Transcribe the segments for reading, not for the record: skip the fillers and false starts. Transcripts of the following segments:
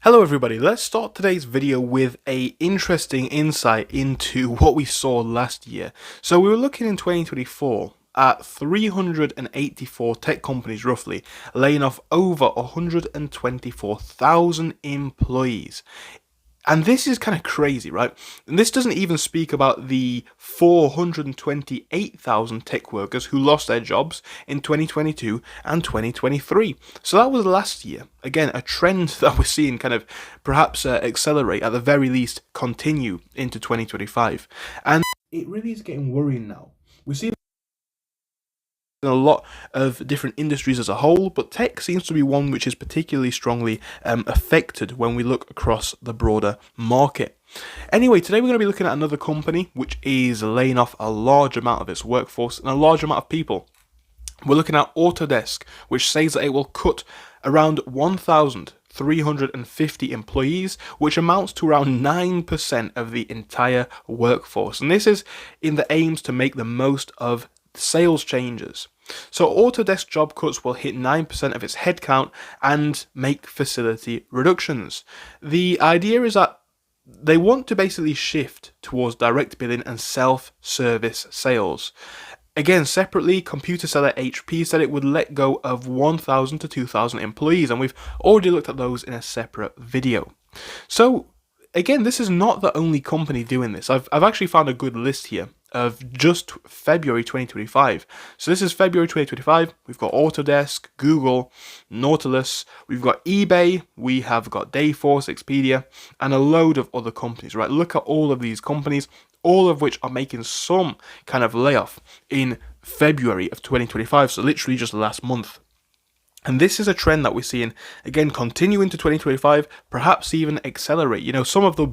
Hello everybody, let's start today's video with a interesting insight into what we saw last year. So we were looking in 2024 at 384 tech companies roughly laying off over 124,000 employees. And this is kind of crazy, right? And this doesn't even speak about the 428,000 tech workers who lost their jobs in 2022 and 2023. So that was last year. Again, a trend that we're seeing kind of perhaps accelerate, at the very least continue into 2025. And it really is getting worrying now. We see in a lot of different industries as a whole, but tech seems to be one which is particularly strongly affected when we look across the broader market. Anyway, today we're going to be looking at another company which is laying off a large amount of its workforce and a large amount of people. We're looking at Autodesk, which says that it will cut around 1,350 employees, which amounts to around 9% of the entire workforce. And this is in the aims to make the most of sales changes. So Autodesk job cuts will hit 9% of its headcount and make facility reductions. The idea is that they want to basically shift towards direct billing and self-service sales. Again, separately, computer seller HP said it would let go of 1,000 to 2,000 employees, and we've already looked at those in a separate video. So again, this is not the only company doing this. I've actually found a good list here of just February 2025. So this is February 2025. We've got Autodesk, Google, Nautilus, we've got eBay, we have got Dayforce, Expedia, and a load of other companies, right? Look at all of these companies, all of which are making some kind of layoff in February of 2025, so literally just last month. And this is a trend that we're seeing, again, continue into 2025, perhaps even accelerate. You know, some of the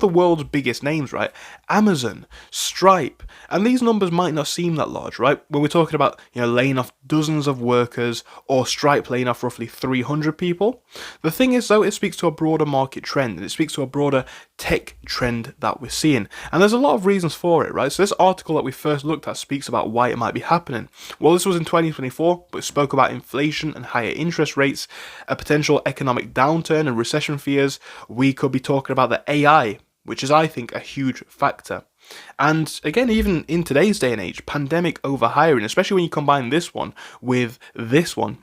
world's biggest names, right? Amazon, Stripe, and these numbers might not seem that large, right? When we're talking about, laying off dozens of workers, or Stripe laying off roughly 300 people. The thing is, though, it speaks to a broader market trend, and it speaks to a broader tech trend that we're seeing. And there's a lot of reasons for it, right? So this article that we first looked at speaks about why it might be happening. Well, this was in 2024, but it spoke about inflation and higher interest rates, a potential economic downturn and recession fears. We could be talking about the AI, which is, I think, a huge factor. And again, even in today's day and age, pandemic overhiring, especially when you combine this one with this one,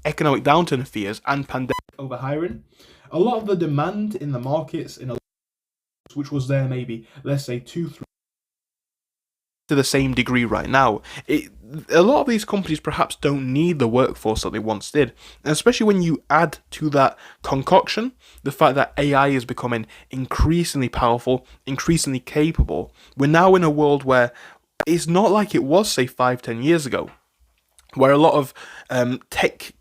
economic downturn fears and pandemic overhiring, a lot of the demand in the markets, which was there maybe, let's say 2-3 to the same degree right now, a lot of these companies perhaps don't need the workforce that they once did. And especially when you add to that concoction the fact that AI is becoming increasingly powerful, increasingly capable. We're now in a world where it's not like it was, say, 5-10 years ago, where a lot of tech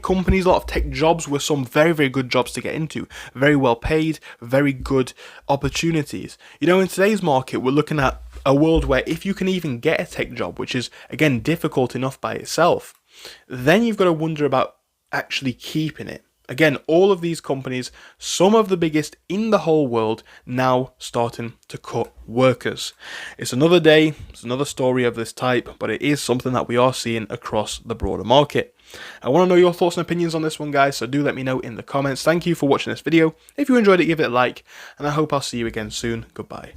companies, a lot of tech jobs were some very, very good jobs to get into, very well paid, very good opportunities. In today's market, we're looking at a world where if you can even get a tech job, which is, again, difficult enough by itself, then you've got to wonder about actually keeping it. Again, all of these companies, some of the biggest in the whole world, now starting to cut workers. It's another day, it's another story of this type, but it is something that we are seeing across the broader market. I want to know your thoughts and opinions on this one, guys, so do let me know in the comments. Thank you for watching this video. If you enjoyed it, give it a like, and I hope I'll see you again soon. Goodbye.